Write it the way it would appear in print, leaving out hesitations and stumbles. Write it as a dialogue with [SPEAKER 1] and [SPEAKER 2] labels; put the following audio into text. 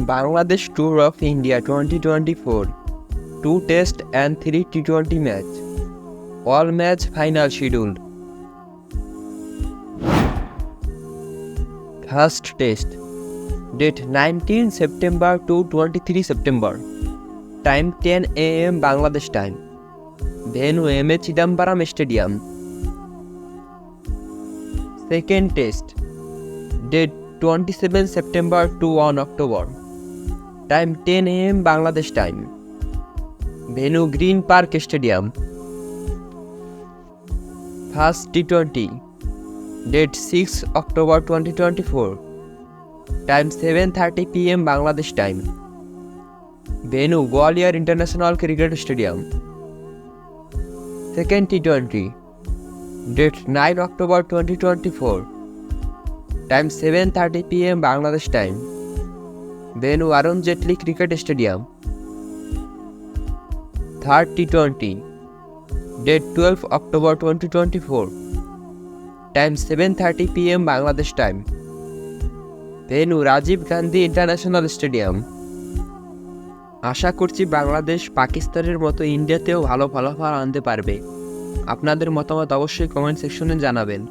[SPEAKER 1] Bangladesh Tour of India 2024, 2 Test and 3 T20 match. All match final scheduled. First Test, date 19 September to 23 September, time 10 am Bangladesh time, venue M.A. Chidambaram Stadium. Second Test, date 27 September to 1 October, time 10 am Bangladesh time, venue Green Park Stadium. First T20, date 6 October 2024, time 7:30 pm Bangladesh time, venue Gwalior International Cricket Stadium. Second T20, date 9 October 2024, time 7:30 pm Bangladesh time, venue Arun Jaitley Cricket Stadium. Third T20, date 12 October 2024, time 7:30 pm Bangladesh time, venue Rajiv Gandhi International Stadium. আশা করছি বাংলাদেশ পাকিস্তানের মতো ইন্ডিয়াতেও ভালো ফলাফল আনতে পারবে। আপনাদের মতামত অবশ্যই কমেন্ট সেকশনে জানাবেন।